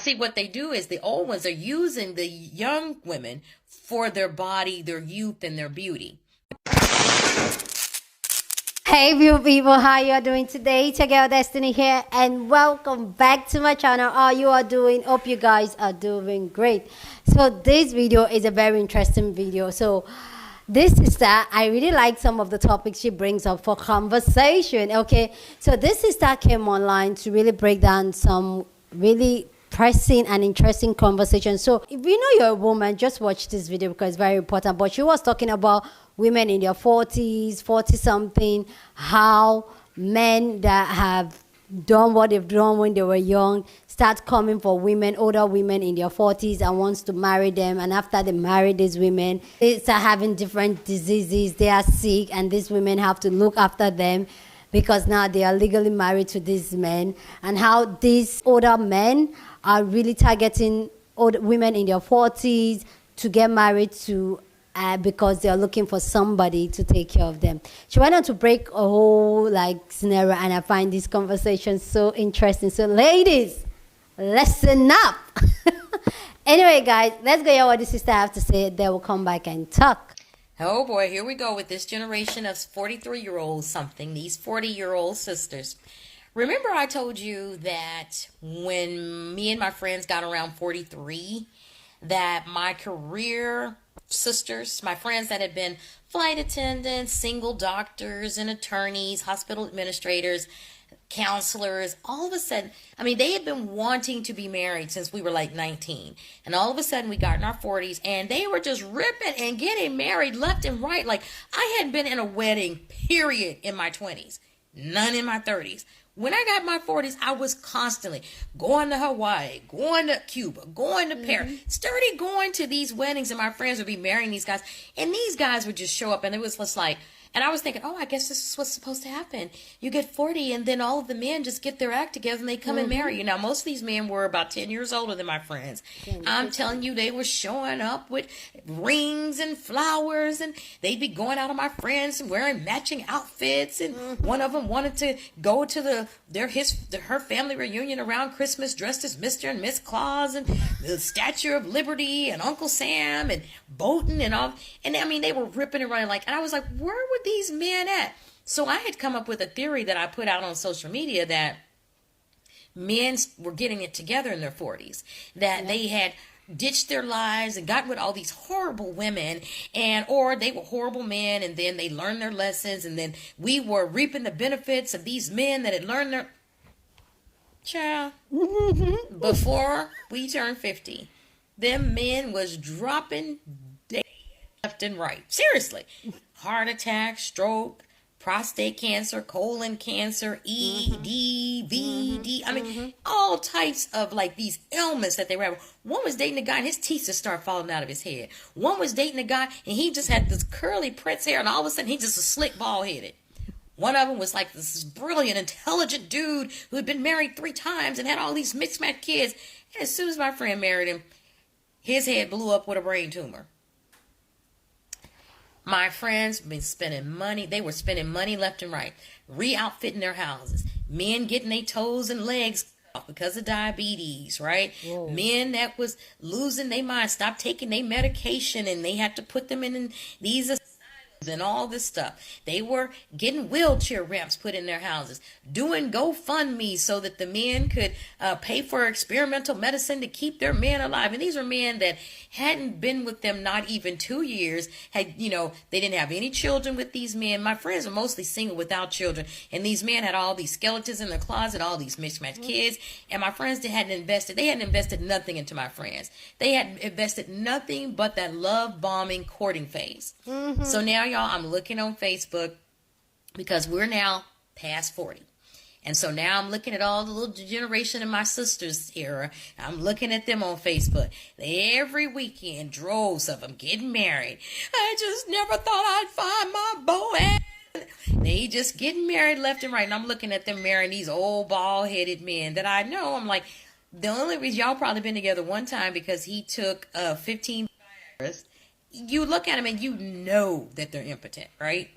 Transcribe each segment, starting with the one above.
See, what they do is the old ones are using the young women for their body, their youth, and their beauty. Hey beautiful people, how you are doing today? It's your girl Destiny here, and welcome back to my channel. How you are doing? Hope you guys are doing great. So this video is a very interesting video. So this sister, I really like some of the topics she brings up for conversation. Okay, so this sister came online to really break down some really pressing and interesting conversation. So if you know you're a woman, just watch this video because it's very important. But she was talking about women in their 40s, 40 something, how men that have done what they've done when they were young start coming for women, older women in their 40s, and wants to marry them. And after they marry these women, they start having different diseases, they are sick, and these women have to look after them because now they are legally married to these men. And how these older men are really targeting older women in their 40s to get married to because they are looking for somebody to take care of them. She went on to break a whole scenario, and I find this conversation so interesting. So ladies, listen up. Anyway guys, let's go hear what this sister have to say. Then we'll come back and talk. Oh boy, here we go with this generation of 43-year-olds something, these 40-year-old sisters. Remember I told you that when me and my friends got around 43, that my career sisters, my friends that had been flight attendants, single doctors and attorneys, hospital administrators, counselors, all of a sudden, I mean, they had been wanting to be married since we were like 19. And all of a sudden we got in our 40s and they were just ripping and getting married left and right. Like I hadn't been in a wedding, period, in my 20s, none in my 30s. When I got my 40s, I was constantly going to Hawaii, going to Cuba, going to Paris, started going to these weddings, and my friends would be marrying these guys, and these guys would just show up, and it was just like, and I was thinking, oh, I guess this is what's supposed to happen. You get 40, and then all of the men just get their act together, and they come and marry you. Now, most of these men were about 10 years older than my friends. I'm telling you, they were showing up with rings and flowers, and they'd be going out with my friends and wearing matching outfits, and one of them wanted to go to her family reunion around Christmas dressed as Mr. and Miss Claus, and the Statue of Liberty, and Uncle Sam, and boating, and all. And I mean, they were ripping and running and I was like, where were these men at? So I had come up with a theory that I put out on social media that men were getting it together in their 40s, that they had ditched their lives and got with all these horrible women, or they were horrible men, and then they learned their lessons, and then we were reaping the benefits of these men that had learned their child. Before we turned 50, them men was dropping dead left and right. Seriously. Heart attack, stroke, prostate cancer, colon cancer, ED, VD. I mean, all types of these ailments that they were having. One was dating a guy and his teeth just started falling out of his head. One was dating a guy and he just had this curly Prince hair, and all of a sudden he just was slick bald headed. One of them was like this brilliant, intelligent dude who had been married 3 times and had all these mixed match kids. And as soon as my friend married him, his head blew up with a brain tumor. My friends been spending money. They were spending money left and right, re-outfitting their houses. Men getting their toes and legs off because of diabetes, right? Whoa. Men that was losing their mind, stopped taking their medication, and they had to put them in these and all this stuff. They were getting wheelchair ramps put in their houses, doing GoFundMe so that the men could pay for experimental medicine to keep their men alive. And these were men that hadn't been with them not even 2 years. They didn't have any children with these men. My friends were mostly single without children, and these men had all these skeletons in their closet, all these mismatched kids. And my friends hadn't invested nothing into my friends. They hadn't invested nothing but that love bombing courting phase. So now, y'all, I'm looking on Facebook because we're now past 40. And so now I'm looking at all the little generation of my sisters here. I'm looking at them on Facebook. Every weekend, droves of them getting married. I just never thought I'd find my boy. They just getting married left and right. And I'm looking at them marrying these old bald-headed men that I know. I'm like, the only reason y'all probably been together one time because he took 15 years. You look at them and you know that they're impotent, right?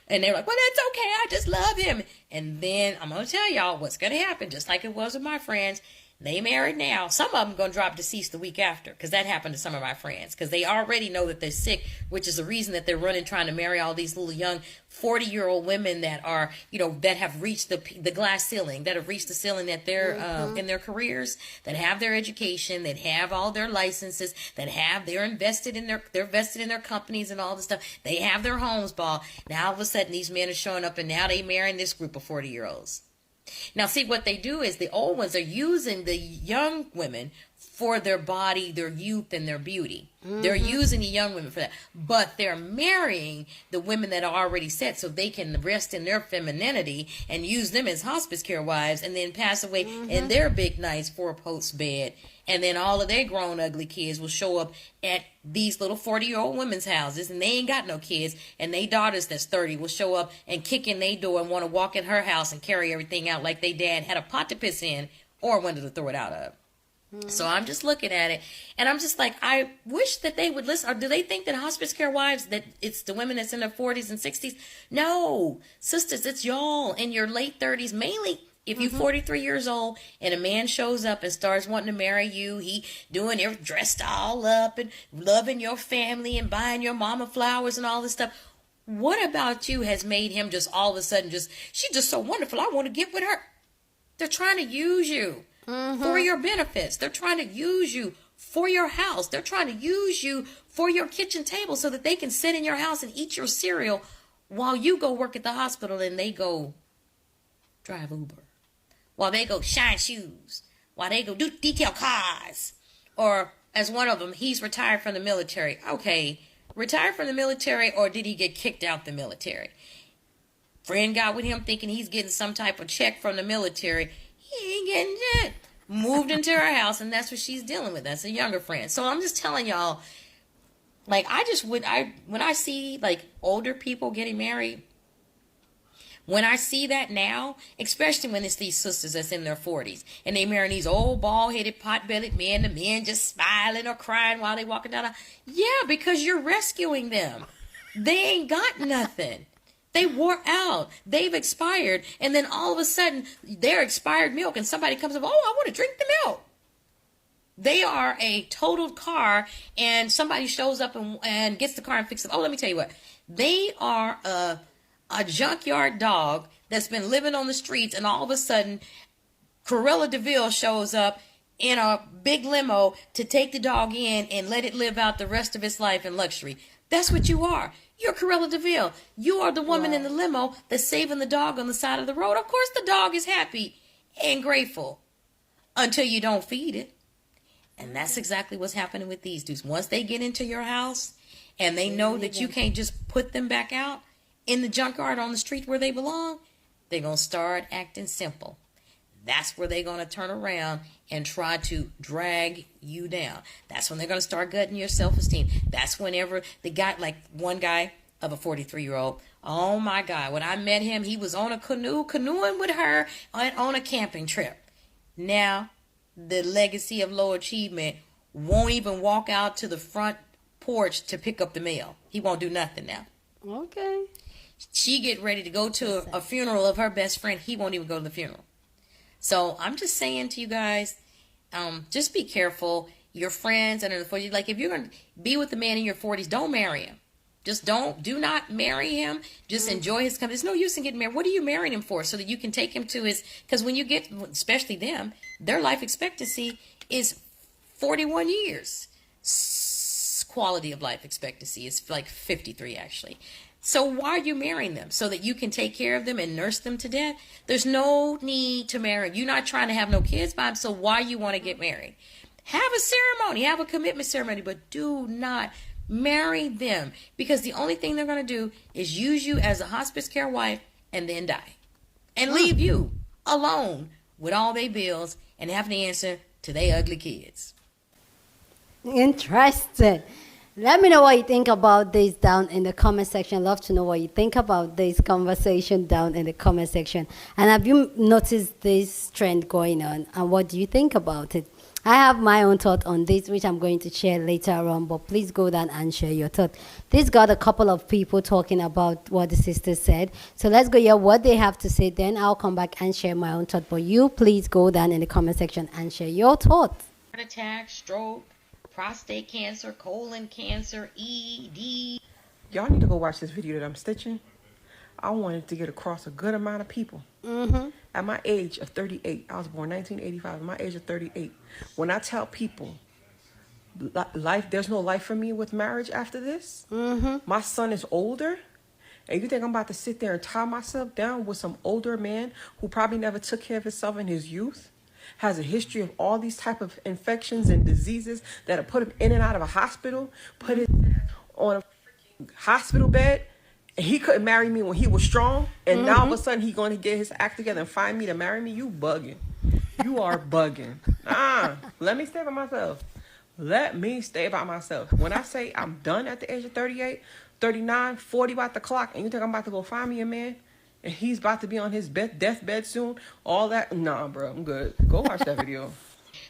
And they're like, well, that's okay. I just love him. And then I'm going to tell y'all what's going to happen, just like it was with my friends. They married now. Some of them going to drop deceased the week after, because that happened to some of my friends, because they already know that they're sick, which is the reason that they're running trying to marry all these little young 40-year-old women that are, that have reached the glass ceiling, that have reached the ceiling that they're in their careers, that have their education, that have all their licenses, they're invested in their companies and all this stuff. They have their homes bought. Now all of a sudden these men are showing up, and now they marrying this group of 40-year-olds. Now, see, what they do is the old ones are using the young women for their body, their youth, and their beauty. They're using the young women for that. But they're marrying the women that are already set so they can rest in their femininity and use them as hospice care wives, and then pass away in their big, nice four-post bed. And then all of their grown, ugly kids will show up at these little 40-year-old women's houses, and they ain't got no kids. And they daughters that's 30 will show up and kick in their door and want to walk in her house and carry everything out like they dad had a pot to piss in or a window to throw it out of. So I'm just looking at it, and I'm just like, I wish that they would listen. Or do they think that hospice care wives, that it's the women that's in their 40s and 60s? No, sisters, it's y'all in your late 30s, mainly. If you're 43 years old and a man shows up and starts wanting to marry you, he doing everything, dressed all up and loving your family and buying your mama flowers and all this stuff. What about you has made him just all of a sudden she's just so wonderful, I want to get with her? They're trying to use you for your benefits. They're trying to use you for your house. They're trying to use you for your kitchen table so that they can sit in your house and eat your cereal while you go work at the hospital and they go drive Uber. While they go shine shoes, while they go do detail cars. Or as one of them, he's retired from the military. Okay, retired from the military, or did he get kicked out the military? Friend got with him thinking he's getting some type of check from the military. He ain't getting shit. Moved into her house, and that's what she's dealing with. That's a younger friend. So I'm just telling y'all, like, when I see like older people getting married, when I see that now, especially when it's these sisters that's in their 40s and they marry these old bald-headed pot-bellied men, the men just smiling or crying while they walking down. Yeah, because you're rescuing them. They ain't got nothing. They wore out. They've expired. And then all of a sudden, they're expired milk and somebody comes up, oh, I want to drink the milk. They are a totaled car, and somebody shows up and gets the car and fixes it. Oh, let me tell you what. They are a junkyard dog that's been living on the streets, and all of a sudden Cruella DeVille shows up in a big limo to take the dog in and let it live out the rest of its life in luxury. That's what you are. You're Cruella DeVille. You are the woman in the limo that's saving the dog on the side of the road. Of course the dog is happy and grateful until you don't feed it. And that's exactly what's happening with these dudes. Once they get into your house and they know that you can't just put them back out in the junkyard on the street where they belong, they're going to start acting simple. That's where they're going to turn around and try to drag you down. That's when they're going to start gutting your self-esteem. That's whenever the guy, like one guy of a 43-year-old, oh my God, when I met him, he was on a canoeing with her on a camping trip. Now, the legacy of low achievement won't even walk out to the front porch to pick up the mail. He won't do nothing now. Okay. She get ready to go to a funeral of her best friend. He won't even go to the funeral. So I'm just saying to you guys, just be careful. Your friends and like if you're going to be with the man in your 40s, don't marry him. Just do not marry him. Just enjoy his company. There's no use in getting married. What are you marrying him for? So that you can take him to his, because when you get, especially them, their life expectancy is 41 years. Quality of life expectancy is like 53 actually. So why are you marrying them? So that you can take care of them and nurse them to death? There's no need to marry. You're not trying to have no kids by them, so why you want to get married? Have a ceremony, have a commitment ceremony, but do not marry them, because the only thing they're going to do is use you as a hospice care wife and then die. And leave you alone with all their bills and having to answer to their ugly kids. Interesting. Let me know what you think about this down in the comment section. I'd love to know what you think about this conversation down in the comment section. And have you noticed this trend going on? And what do you think about it? I have my own thought on this, which I'm going to share later on, but please go down and share your thought. This got a couple of people talking about what the sister said. So let's go hear what they have to say. Then I'll come back and share my own thought. But you please go down in the comment section and share your thoughts. Heart attack, stroke, prostate cancer, colon cancer, ED. Y'all need to go watch this video that I'm stitching. I wanted to get across a good amount of people. At my age of 38, I was born 1985. At my age of 38, when I tell people life, there's no life for me with marriage after this. My son is older, and you think I'm about to sit there and tie myself down with some older man who probably never took care of himself in his youth, has a history of all these type of infections and diseases that have put him in and out of a hospital, put him on a freaking hospital bed, and he couldn't marry me when he was strong, and now all of a sudden he's going to get his act together and find me to marry me? You bugging. You are bugging. Let me stay by myself. Let me stay by myself. When I say I'm done at the age of 38, 39, 40 about the clock, and you think I'm about to go find me a man, and he's about to be on his deathbed soon, all that, nah, bro, I'm good. Go watch that video.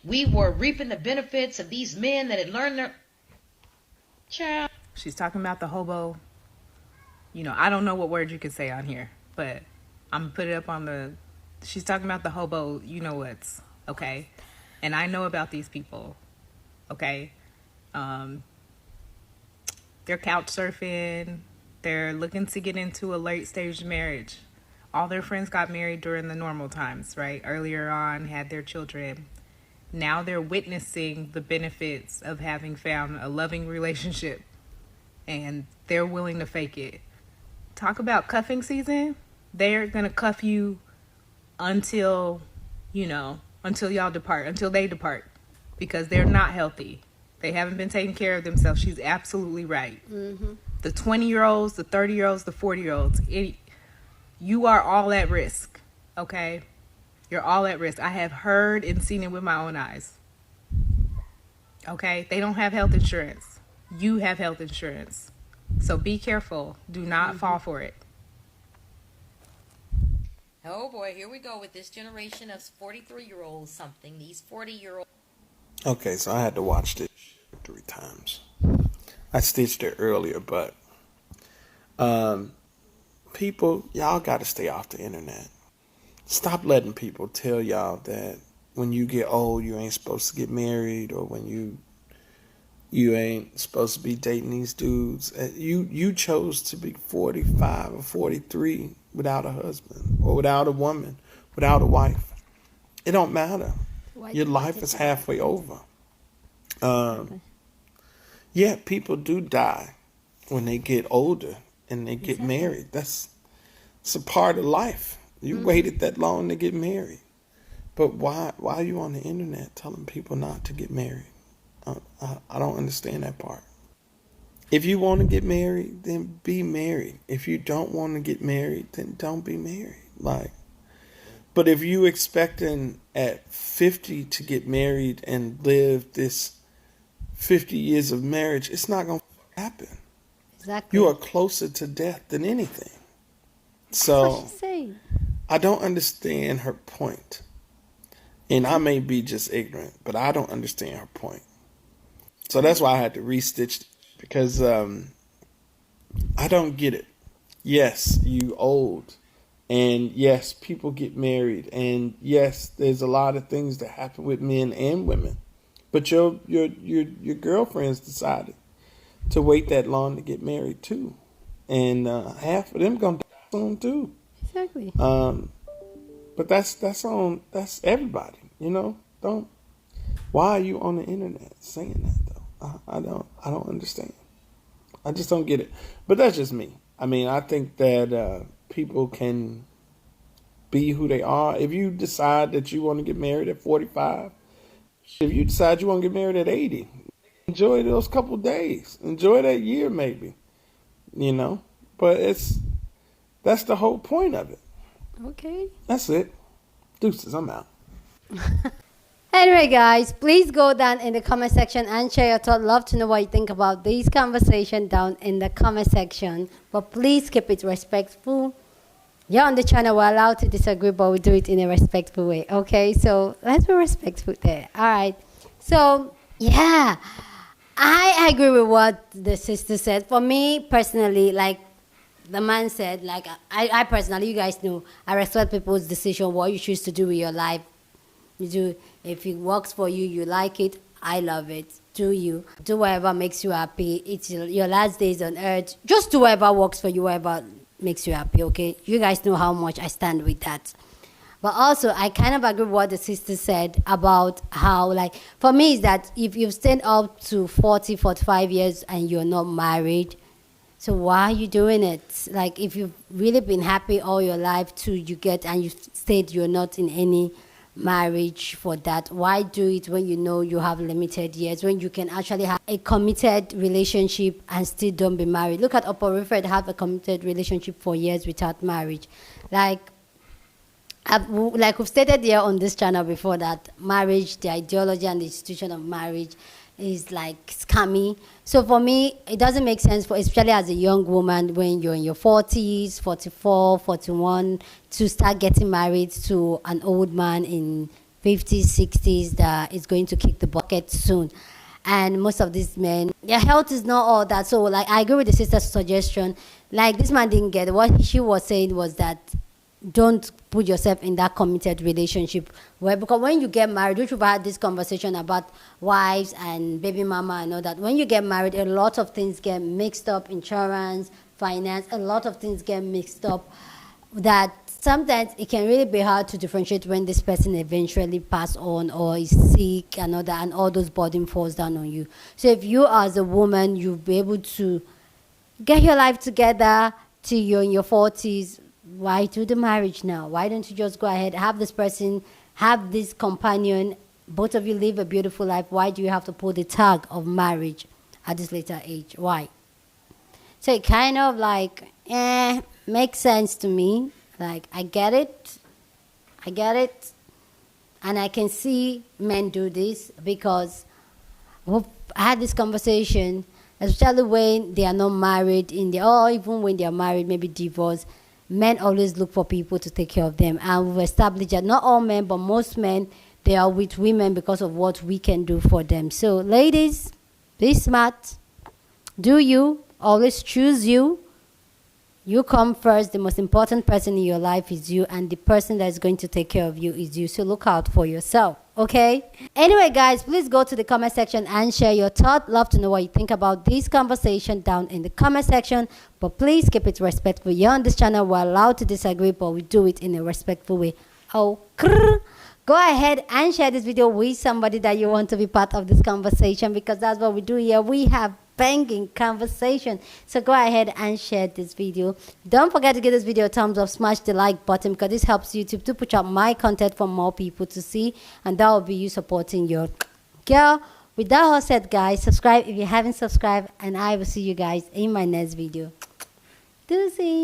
We were reaping the benefits of these men that had learned their... Child. She's talking about the hobo. You know, I don't know what word you can say on here, but I'm gonna put it up on the... She's talking about the hobo, you know what's, okay? And I know about these people, okay? They're couch surfing. They're looking to get into a late stage marriage. All their friends got married during the normal times, right? Earlier on, had their children. Now they're witnessing the benefits of having found a loving relationship, and they're willing to fake it. Talk about cuffing season. They're going to cuff you until, you know, until y'all depart, until they depart, because they're not healthy. They haven't been taking care of themselves. She's absolutely right. The 20-year-olds, the 30-year-olds, the 40-year-olds, you are all at risk, okay? You're all at risk. I have heard and seen it with my own eyes, okay? They don't have health insurance. You have health insurance. So be careful. Do not fall for it. Oh boy, here we go with this generation of 43-year-olds something. These 40-year-olds. Okay, so I had to watch this 3 times. I stitched it earlier, but people, y'all got to stay off the internet. Stop letting people tell y'all that when you get old, you ain't supposed to get married, or when you ain't supposed to be dating these dudes. You chose to be 45 or 43 without a husband, or without a woman, without a wife. It don't matter. Your life is halfway over. Yeah, people do die when they get older and they get married. It's a part of life. You waited that long to get married. But why are you on the internet telling people not to get married? I don't understand that part. If you want to get married, then be married. If you don't want to get married, then don't be married. But if you expecting at 50 to get married and live this 50 years of marriage, it's not going to happen. Exactly. You are closer to death than anything. So I don't understand her point. And I may be just ignorant, but I don't understand her point. So that's why I had to restitch, because I don't get it. Yes, you old. And yes, people get married. And yes, there's a lot of things that happen with men and women. But your girlfriends decided to wait that long to get married too. And half of them gonna die soon too. Exactly. But that's everybody, you know. Why are you on the internet saying that though? I don't understand. I just don't get it. But that's just me. I mean, I think that people can be who they are. If you decide that you want to get married at 45, if you decide you want to get married at 80, enjoy those couple days. Enjoy that year maybe, you know. But that's the whole point of it. Okay. That's it. Deuces, I'm out. Anyway, guys, please go down in the comment section and share your thoughts. Love to know what you think about this conversation down in the comment section. But please keep it respectful. You're on the channel. We're allowed to disagree, but we do it in a respectful way. Okay, so let's be respectful there. All right. So yeah, I agree with what the sister said. For me personally, like the man said, like I personally, you guys know, I respect people's decision, what you choose to do with your life. You do, if it works for you, you like it, I love it. Do you. Do whatever makes you happy. It's your last days on earth. Just do whatever works for you, whatever makes you happy, okay? You guys know how much I stand with that. But also, I kind of agree with what the sister said about how, like, for me, is that if you've stayed up to 40, 45 years and you're not married, so why are you doing it? Like, if you've really been happy all your life too, you get, and you stayed you're not in any marriage for that, why do it when you know you have limited years, when you can actually have a committed relationship and still don't be married? Look at Oprah Winfrey, have a committed relationship for years without marriage. Like we've stated here on this channel before, that marriage, the ideology and the institution of marriage is like scammy. So for me, it doesn't make sense, for especially as a young woman, when you're in your 40s, 44, 41, to start getting married to an old man in 50s, 60s that is going to kick the bucket soon. And most of these men, their health is not all that. So like I agree with the sister's suggestion. Like this man didn't get it. What she was saying was that don't put yourself in that committed relationship where, because when you get married, which we've had this conversation about wives and baby mama and all that, when you get married, a lot of things get mixed up, insurance, finance, a lot of things get mixed up, that sometimes it can really be hard to differentiate when this person eventually pass on or is sick and all that, and all those burden falls down on you. So if you as a woman, you'll be able to get your life together till you're in your 40s, why do the marriage now? Why don't you just go ahead, have this person, have this companion, both of you live a beautiful life? Why do you have to pull the tag of marriage at this later age? Why? So it kind of like, makes sense to me. Like, I get it. And I can see men do this because we've had this conversation, especially when they are not married, or even when they are married, maybe divorced. Men always look for people to take care of them. And we've established that not all men, but most men, they are with women because of what we can do for them. So ladies, be smart. Do you. Always choose you. You come first. The most important person in your life is you. And the person that is going to take care of you is you. So look out for yourself. Okay? Anyway, guys, please go to the comment section and share your thought. Love to know what you think about this conversation down in the comment section. But please keep it respectful. Here on this channel, we're allowed to disagree, but we do it in a respectful way. Oh, go ahead and share this video with somebody that you want to be part of this conversation, because that's what we do here. We have banging conversation. So go ahead and share this video. Don't forget to give this video a thumbs up, smash the like button, because this helps YouTube to push out my content for more people to see, and that will be you supporting your girl. With that all said, guys, subscribe if you haven't subscribed, and I will see you guys in my next video. Deuces.